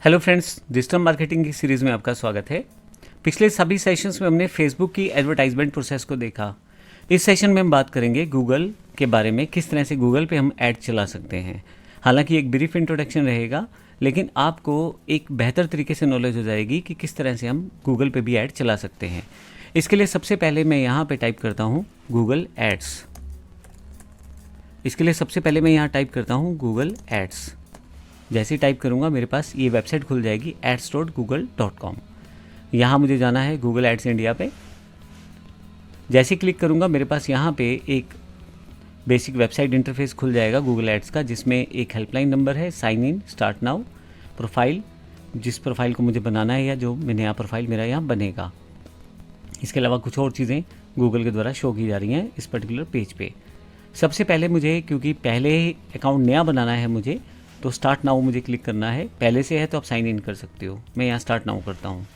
Hello friends, digital marketing की series में आपका स्वागत है। पिछले सभी सेशंस में हमने फेसबुक की एडवर्टाइजमेंट प्रोसेस को देखा। इस सेशन में हम बात करेंगे गूगल के बारे में, किस तरह से गूगल पे हम ऐड चला सकते हैं। हालांकि एक ब्रीफ इंट्रोडक्शन रहेगा, लेकिन आपको एक बेहतर तरीके से नॉलेज हो जाएगी कि किस तरह से हम गूगल पे भी ऐड चला सकते हैं। इसके लिए सबसे पहले मैं यहाँ पे टाइप करता हूँ गूगल एड्स। इसके लिए सबसे पहले मैं यहाँ टाइप करता हूँ गूगल एड्स। जैसे ही टाइप करूँगा मेरे पास ये वेबसाइट खुल जाएगी ads.google.com। यहाँ मुझे जाना है गूगल एड्स इंडिया पे। जैसे ही क्लिक करूँगा मेरे पास यहाँ पे एक बेसिक वेबसाइट इंटरफेस खुल जाएगा गूगल एड्स का, जिसमें एक हेल्पलाइन नंबर है, sign in, start now, profile, जिस प्रोफाइल को मुझे बनाना है या जो नया प्रोफाइल मेरा यहाँ बनेगा। इसके अलावा कुछ और चीज़ें गूगल के द्वारा शो की जा रही हैं इस पर्टिकुलर पेज पे। सबसे पहले मुझे, क्योंकि पहले अकाउंट नया बनाना है मुझे, तो स्टार्ट नाउ मुझे क्लिक करना है। पहले से है तो आप साइन इन कर सकते हो। मैं यहाँ स्टार्ट नाउ करता हूँ।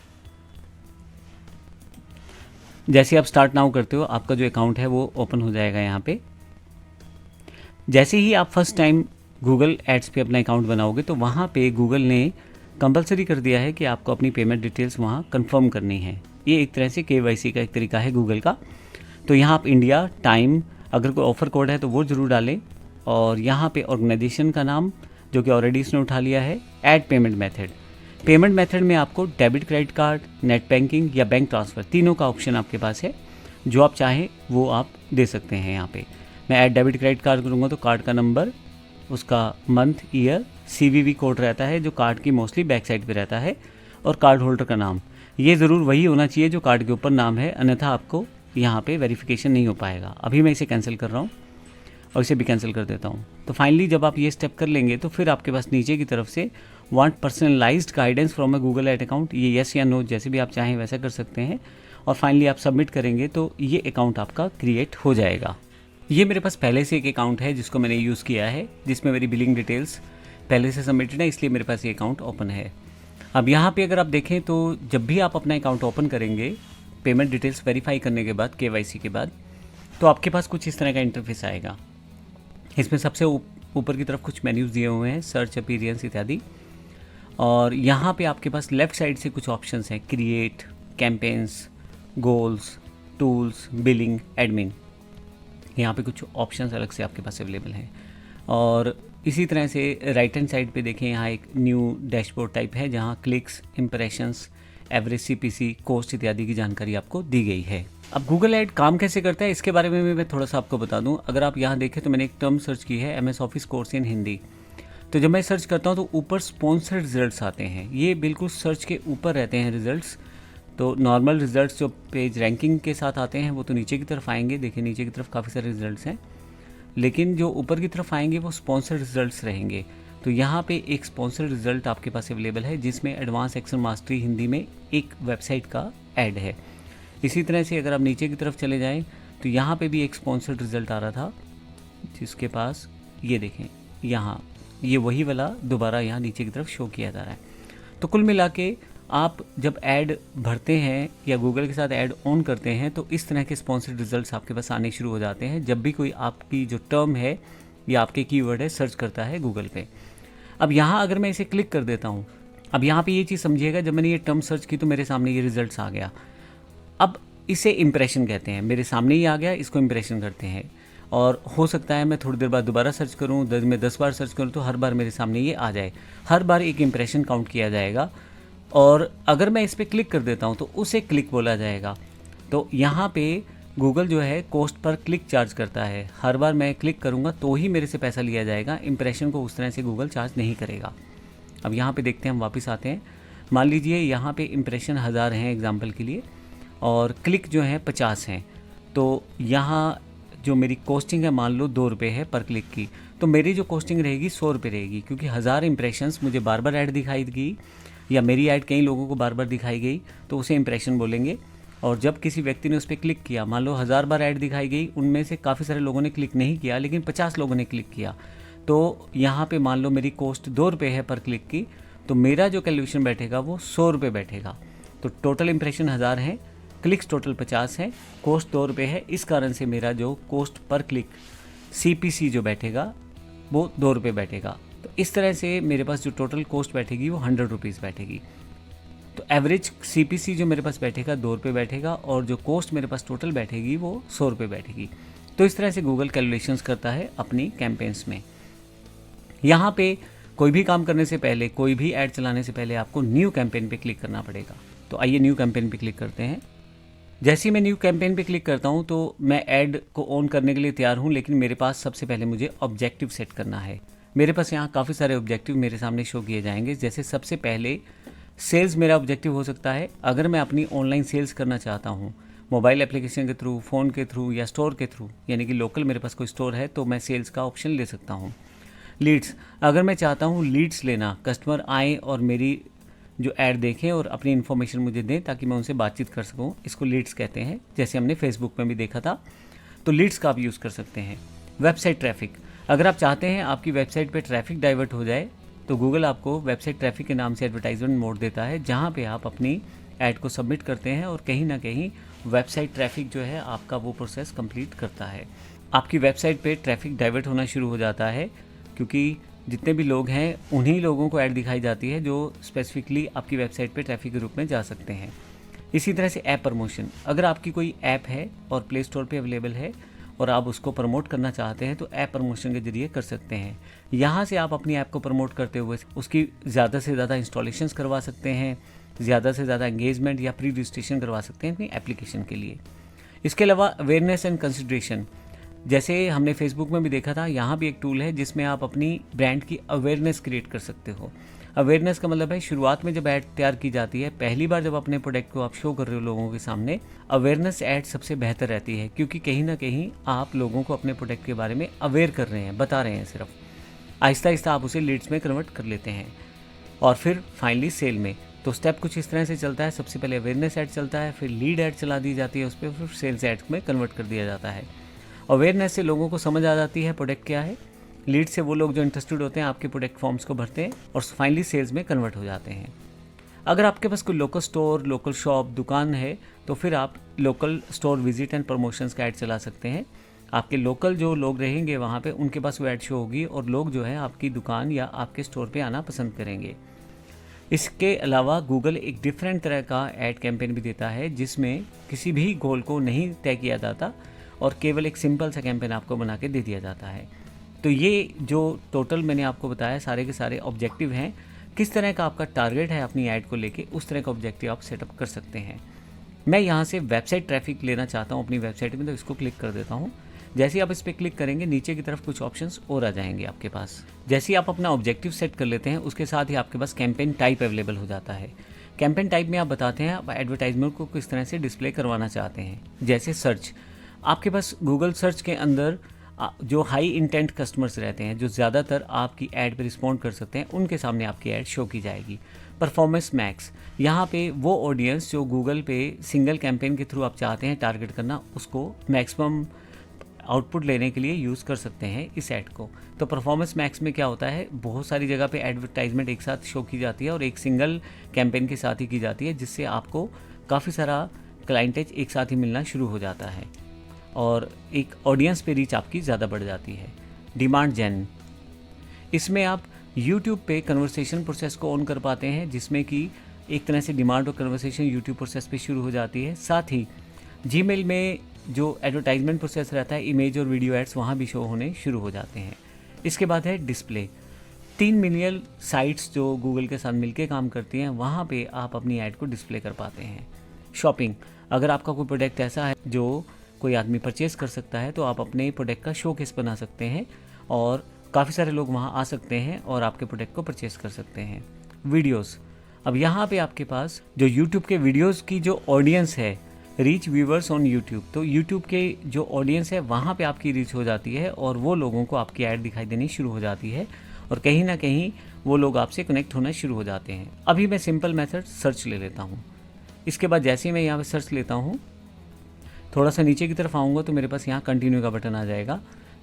जैसे आप स्टार्ट नाउ करते हो आपका जो अकाउंट है वो ओपन हो जाएगा यहाँ पे। जैसे ही आप फर्स्ट टाइम गूगल एड्स पे अपना अकाउंट बनाओगे तो वहाँ पे गूगल ने कंपलसरी कर दिया है कि आपको अपनी पेमेंट डिटेल्स वहाँ कंफर्म करनी है। ये एक तरह से KYC का एक तरीका है गूगल का। तो यहाँ आप इंडिया, टाइम, अगर कोई ऑफ़र कोड है तो वो ज़रूर डालें, और यहाँ पे ऑर्गेनाइजेशन का नाम जो कि ऑलरेडी इसने उठा लिया है। Add payment method. Payment method में आपको debit, credit card, net banking या बैंक ट्रांसफ़र, तीनों का ऑप्शन आपके पास है। जो आप चाहें वो आप दे सकते हैं यहाँ पे। मैं ऐड डेबिट क्रेडिट कार्ड करूँगा तो कार्ड का नंबर, उसका मंथ, ईयर, CVV कोड रहता है जो कार्ड की मोस्टली बैक साइड पे रहता है, और कार्ड होल्डर का नाम। ये ज़रूर वही होना चाहिए जो कार्ड के ऊपर नाम है, अन्यथा आपको यहाँ पे वेरिफिकेशन नहीं हो पाएगा। अभी मैं इसे कैंसिल कर रहा हूँ और इसे भी कैंसिल कर देता हूँ। तो फाइनली जब आप ये स्टेप कर लेंगे तो फिर आपके पास नीचे की तरफ से want personalised guidance from a Google ad account, ये येस या नो जैसे भी आप चाहें वैसा कर सकते हैं। और फाइनली आप सबमिट करेंगे तो ये अकाउंट आपका क्रिएट हो जाएगा। ये मेरे पास पहले से एक अकाउंट है जिसको मैंने यूज़ किया है, जिसमें मेरी बिलिंग डिटेल्स पहले से सबमिटेड है, इसलिए मेरे पास ये अकाउंट ओपन है। अब यहाँ पे अगर आप देखें तो जब भी आप अपना अकाउंट ओपन करेंगे पेमेंट डिटेल्स वेरीफाई करने के बाद, KYC के बाद, तो आपके पास कुछ इस तरह का इंटरफेस आएगा। इसमें सबसे ऊपर की तरफ कुछ मेन्यूज़ दिए हुए हैं, सर्च, अपीयरेंस इत्यादि। और यहाँ पे आपके पास लेफ़्ट साइड से कुछ ऑप्शंस हैं, create, campaigns, goals, tools, billing, admin. यहाँ पे कुछ ऑप्शंस अलग से आपके पास अवेलेबल हैं। और इसी तरह से राइट हैंड साइड पे देखें, यहाँ एक न्यू डैशबोर्ड टाइप है जहाँ clicks, impressions, average CPC, cost इत्यादि की जानकारी आपको दी गई है। अब गूगल ऐड काम कैसे करता है इसके बारे में भी मैं थोड़ा सा आपको बता दूं। अगर आप यहाँ देखें तो मैंने एक टर्म सर्च की है, MS office course in Hindi. तो जब मैं सर्च करता हूँ तो ऊपर स्पॉन्सर्ड रिजल्ट्स आते हैं। ये बिल्कुल सर्च के ऊपर रहते हैं रिजल्ट्स। तो नॉर्मल रिजल्ट्स जो पेज रैंकिंग के साथ आते हैं वो तो नीचे की तरफ आएंगे। देखिए नीचे की तरफ काफ़ी सारे रिजल्ट्स हैं, लेकिन जो ऊपर की तरफ आएंगे वो स्पॉन्सर्ड रिजल्ट्स रहेंगे। तो यहाँ पे एक स्पॉन्सर्ड रिजल्ट आपके पास अवेलेबल है जिसमें एडवांस एक्सेल मास्टरी हिंदी में एक वेबसाइट का ऐड है। इसी तरह से अगर आप नीचे की तरफ चले जाएं तो यहाँ पे भी एक स्पॉन्सर्ड रिजल्ट आ रहा था, जिसके पास ये देखें, यहाँ ये वही वाला दोबारा यहाँ नीचे की तरफ शो किया जा रहा है। तो कुल मिला के आप जब ऐड भरते हैं या गूगल के साथ ऐड ऑन करते हैं तो इस तरह के स्पॉन्सर्ड रिजल्ट्स आपके पास आने शुरू हो जाते हैं जब भी कोई आपकी जो टर्म है या आपके कीवर्ड है सर्च करता है गूगल पे। अब यहाँ अगर मैं इसे क्लिक कर देता हूँ, अब यहाँ पे ये चीज़ समझिएगा, जब मैंने ये टर्म सर्च की तो मेरे सामने ये रिजल्ट्स आ गया। अब इसे इम्प्रेशन कहते हैं, मेरे सामने ही आ गया, इसको इम्प्रेशन करते हैं। और हो सकता है मैं थोड़ी देर बाद दोबारा सर्च करूँ, मैं 10 बार सर्च करूँ तो हर बार मेरे सामने ये आ जाए। हर बार एक इम्प्रेशन काउंट किया जाएगा। और अगर मैं इस पर क्लिक कर देता हूँ तो उसे क्लिक बोला जाएगा। तो यहाँ पे गूगल जो है कॉस्ट पर क्लिक चार्ज करता है। हर बार मैं क्लिक करूँगा तो ही मेरे से पैसा लिया जाएगा, इम्प्रेशन को उस तरह से गूगल चार्ज नहीं करेगा। अब यहाँ पे देखते हैं, हम वापस आते हैं। मान लीजिए यहाँ पे इम्प्रेशन 1000 हैं एग्जाम्पल के लिए, और क्लिक जो है 50 हैं। तो यहाँ जो मेरी कॉस्टिंग है मान लो 2 रुपये है पर क्लिक की, तो मेरी जो कॉस्टिंग रहेगी 100 रुपये रहेगी, क्योंकि 1000 इंप्रेशंस मुझे बार बार ऐड दिखाई गई या मेरी ऐड कई लोगों को बार बार दिखाई गई तो उसे इंप्रेशन बोलेंगे। और जब किसी व्यक्ति ने उस पर क्लिक किया, मान लो 1000 बार ऐड दिखाई गई, उनमें से काफ़ी सारे लोगों ने क्लिक नहीं किया लेकिन 50 लोगों ने क्लिक किया, तो यहाँ पे मान लो मेरी कॉस्ट 2 रुपये है पर क्लिक की, तो मेरा जो कैलकुलेशन बैठेगा वो 100 रुपये बैठेगा। तो टोटल इंप्रेशन 1000 हैं, क्लिक्स टोटल 50 हैं, कॉस्ट 2 रुपये है। इस कारण से मेरा जो कॉस्ट पर क्लिक CPC जो बैठेगा वो 2 रुपये बैठेगा। तो इस तरह से मेरे पास जो टोटल कॉस्ट बैठेगी वो 100 रुपीज़ बैठेगी। तो एवरेज CPC जो मेरे पास बैठेगा 2 रुपये बैठेगा, और जो कॉस्ट मेरे पास टोटल बैठेगी वो 100 रुपये बैठेगी। तो इस तरह से गूगल कैलकुलेशंस करता है अपनी कैंपेन्स में। यहाँ पे कोई भी काम करने से पहले, कोई भी ऐड चलाने से पहले आपको न्यू कैंपेन पे क्लिक करना पड़ेगा। तो आइए न्यू कैंपेन पे क्लिक करते हैं। जैसे ही मैं न्यू कैंपेन पे क्लिक करता हूँ तो मैं ऐड को ऑन करने के लिए तैयार हूँ, लेकिन मेरे पास सबसे पहले मुझे ऑब्जेक्टिव सेट करना है। मेरे पास यहाँ काफ़ी सारे ऑब्जेक्टिव मेरे सामने शो किए जाएंगे। जैसे सबसे पहले सेल्स मेरा ऑब्जेक्टिव हो सकता है। अगर मैं अपनी ऑनलाइन सेल्स करना चाहता हूँ मोबाइल एप्लीकेशन के थ्रू, फ़ोन के थ्रू या स्टोर के थ्रू, यानी कि लोकल मेरे पास कोई स्टोर है तो मैं सेल्स का ऑप्शन ले सकता हूँ। लीड्स, अगर मैं चाहता हूँ लीड्स लेना, कस्टमर आएँ और मेरी जो ऐड देखें और अपनी इन्फॉर्मेशन मुझे दें ताकि मैं उनसे बातचीत कर सकूँ, इसको लीड्स कहते हैं। जैसे हमने फेसबुक में भी देखा था, तो लीड्स का आप यूज़ कर सकते हैं। वेबसाइट ट्रैफिक, अगर आप चाहते हैं आपकी वेबसाइट पे ट्रैफिक डाइवर्ट हो जाए तो गूगल आपको वेबसाइट ट्रैफिक के नाम से एडवर्टाइजमेंट मोड देता है, जहाँ पे आप अपनी ऐड को सबमिट करते हैं और कहीं ना कहीं वेबसाइट ट्रैफिक जो है आपका वो प्रोसेस कंप्लीट करता है। आपकी वेबसाइट पे ट्रैफिक डाइवर्ट होना शुरू हो जाता है, क्योंकि जितने भी लोग हैं उन्हीं लोगों को ऐड दिखाई जाती है जो स्पेसिफिकली आपकी वेबसाइट पे ट्रैफिक के रूप में जा सकते हैं। इसी तरह से ऐप प्रमोशन, अगर आपकी कोई ऐप है और प्ले स्टोर पे अवेलेबल है और आप उसको प्रमोट करना चाहते हैं तो ऐप प्रमोशन के जरिए कर सकते हैं। यहाँ से आप अपनी ऐप को प्रमोट करते हुए उसकी ज़्यादा से ज़्यादा इंस्टॉलेशंस करवा सकते हैं, ज़्यादा से ज़्यादा एंगेजमेंट या प्री रजिस्ट्रेशन करवा सकते हैं अपनी एप्लीकेशन के लिए। इसके अलावा अवेयरनेस एंड कंसिडरेशन, जैसे हमने फेसबुक में भी देखा था, यहाँ भी एक टूल है जिसमें आप अपनी ब्रांड की अवेयरनेस क्रिएट कर सकते हो। अवेयरनेस का मतलब है शुरुआत में जब ऐड तैयार की जाती है, पहली बार जब अपने प्रोडक्ट को आप शो कर रहे हो लोगों के सामने, अवेयरनेस ऐड सबसे बेहतर रहती है, क्योंकि कहीं ना कहीं आप लोगों को अपने प्रोडक्ट के बारे में अवेयर कर रहे हैं, बता रहे हैं। सिर्फ आहिस्ता आहिस्ता आप उसे लीड्स में कन्वर्ट कर लेते हैं और फिर फाइनली सेल में। तो स्टेप कुछ इस तरह से चलता है, सबसे पहले अवेयरनेस ऐड चलता है, फिर लीड ऐड चला दी जाती है उस पर, फिर सेल्स ऐड में कन्वर्ट कर दिया जाता है। अवेयरनेस से लोगों को समझ आ जाती है प्रोडक्ट क्या है, लीड से वो लोग जो इंटरेस्टेड होते हैं आपके प्रोडक्ट फॉर्म्स को भरते हैं और फाइनली सेल्स में कन्वर्ट हो जाते हैं। अगर आपके पास कोई लोकल स्टोर, लोकल शॉप, दुकान है तो फिर आप local store visit and promotions का ऐड चला सकते हैं। आपके लोकल जो लोग रहेंगे वहाँ पे उनके पास वो ऐड शो होगी और लोग जो है आपकी दुकान या आपके स्टोर पे आना पसंद करेंगे। इसके अलावा गूगल एक डिफरेंट तरह का ऐड कैंपेन भी देता है जिसमें किसी भी गोल को नहीं तय किया जाता और केवल एक सिंपल सा कैंपेन आपको बना के दे दिया जाता है। तो ये जो टोटल मैंने आपको बताया सारे के सारे ऑब्जेक्टिव हैं, किस तरह का आपका टारगेट है अपनी ऐड को लेके, उस तरह का ऑब्जेक्टिव आप सेटअप कर सकते हैं। मैं यहाँ से वेबसाइट ट्रैफिक लेना चाहता हूँ अपनी वेबसाइट में, तो इसको क्लिक कर देता हूँ। जैसे ही आप इस पर क्लिक करेंगे नीचे की तरफ कुछ ऑप्शंस और आ जाएंगे आपके पास। जैसे ही आप अपना ऑब्जेक्टिव सेट कर लेते हैं उसके साथ ही आपके पास कैंपेन टाइप अवेलेबल हो जाता है। कैंपेन टाइप में आप बताते हैं आप एडवर्टाइजमेंट को किस तरह से डिस्प्ले करवाना चाहते हैं। जैसे सर्च, आपके पास गूगल सर्च के अंदर जो हाई इंटेंट कस्टमर्स रहते हैं, जो ज़्यादातर आपकी ऐड पे रिस्पॉन्ड कर सकते हैं, उनके सामने आपकी ऐड शो की जाएगी। परफॉर्मेंस मैक्स, यहाँ पे वो ऑडियंस जो गूगल पे सिंगल कैंपेन के थ्रू आप चाहते हैं टारगेट करना, उसको मैक्सिमम आउटपुट लेने के लिए यूज़ कर सकते हैं इस ऐड को। तो परफॉर्मेंस मैक्स में क्या होता है, बहुत सारी जगह पे एडवर्टाइजमेंट एक साथ शो की जाती है और एक सिंगल कैंपेन के साथ ही की जाती है, जिससे आपको काफ़ी सारा क्लाइंटेज एक साथ ही मिलना शुरू हो जाता है और एक ऑडियंस पे रीच आपकी ज़्यादा बढ़ जाती है। डिमांड जेन, इसमें आप यूट्यूब पे कन्वर्सेशन प्रोसेस को ऑन कर पाते हैं, जिसमें कि एक तरह से डिमांड और कन्वर्सेशन यूट्यूब प्रोसेस पे शुरू हो जाती है। साथ ही जीमेल में जो एडवर्टाइजमेंट प्रोसेस रहता है, इमेज और वीडियो एड्स वहाँ भी शो होने शुरू हो जाते हैं। इसके बाद है डिस्प्ले। 3 मिलियन साइट्स जो गूगल के साथ मिलकर काम करती हैं, वहाँ पे आप अपनी ऐड को डिस्प्ले कर पाते हैं। शॉपिंग, अगर आपका कोई प्रोडक्ट ऐसा है जो कोई आदमी परचेज़ कर सकता है तो आप अपने प्रोडक्ट का शोकेस बना सकते हैं और काफ़ी सारे लोग वहाँ आ सकते हैं और आपके प्रोडक्ट को परचेज़ कर सकते हैं। वीडियोस, अब यहाँ पे आपके पास जो यूट्यूब के वीडियोस की जो ऑडियंस है, रीच व्यूवर्स ऑन यूट्यूब, तो यूट्यूब के जो ऑडियंस है वहाँ पे आपकी रीच हो जाती है और वो लोगों को आपकी ऐड दिखाई देनी शुरू हो जाती है और कहीं ना कहीं वो लोग आपसे कनेक्ट होना शुरू हो जाते हैं। अभी मैं सिंपल मेथड सर्च ले लेता हूँ। इसके बाद जैसे ही मैं यहाँ पे सर्च लेता हूँ, थोड़ा सा नीचे की तरफ आऊँगा तो मेरे पास यहाँ कंटिन्यू का बटन आ जाएगा।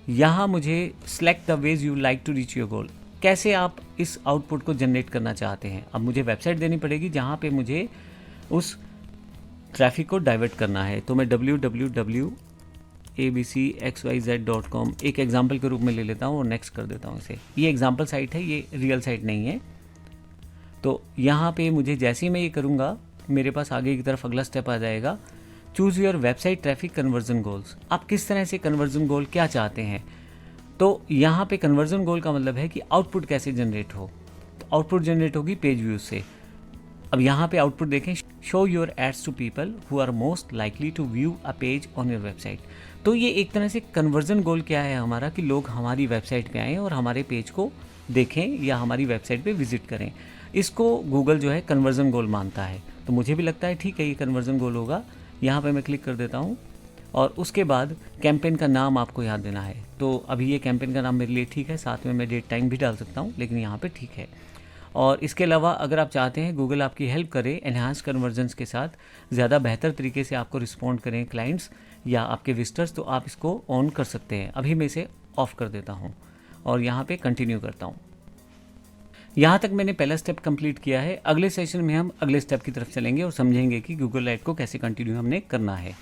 यहाँ मुझे select the ways you like to reach your goal, कैसे आप इस आउटपुट को जनरेट करना चाहते हैं। अब मुझे वेबसाइट देनी पड़ेगी जहाँ पे मुझे उस ट्रैफिक को डाइवर्ट करना है। तो मैं www abcxyz.com एक एग्जाम्पल के रूप में ले लेता हूँ और नेक्स्ट कर देता हूँ इसे। ये एग्जाम्पल साइट है, ये रियल साइट नहीं है। तो यहाँ पे मुझे जैसे ही मैं ये करूँगा मेरे पास आगे की तरफ अगला स्टेप आ जाएगा, choose your website traffic conversion goals. आप किस तरह से कन्वर्जन गोल क्या चाहते हैं। तो यहाँ पे कन्वर्जन गोल का मतलब है कि आउटपुट कैसे जनरेट हो। तो आउटपुट जनरेट होगी पेज व्यूज से। अब यहाँ पे आउटपुट देखें, show your ads to people who are most likely to view a page on your website. तो ये एक तरह से कन्वर्जन गोल क्या है हमारा, कि लोग हमारी वेबसाइट पे आएँ और हमारे पेज को देखें या हमारी वेबसाइट पे विजिट करें। इसको गूगल जो है कन्वर्जन गोल मानता है। तो मुझे भी लगता है ठीक है ये कन्वर्जन गोल होगा। यहाँ पे मैं क्लिक कर देता हूँ और उसके बाद कैंपेन का नाम आपको याद देना है। तो अभी ये कैंपेन का नाम मेरे लिए ठीक है, साथ में मैं डेट टाइम भी डाल सकता हूँ, लेकिन यहाँ पे ठीक है। और इसके अलावा अगर आप चाहते हैं गूगल आपकी हेल्प करे एनहांस कन्वर्जन्स के साथ, ज़्यादा बेहतर तरीके से आपको रिस्पॉन्ड करें क्लाइंट्स या आपके विजिटर्स, तो आप इसको ऑन कर सकते हैं। अभी मैं इसे ऑफ़ कर देता हूँ और यहाँ पे कंटिन्यू करता हूँ। यहाँ तक मैंने पहला स्टेप कंप्लीट किया है। अगले सेशन में हम अगले स्टेप की तरफ चलेंगे और समझेंगे कि गूगल ऐड को कैसे कंटिन्यू हमने करना है।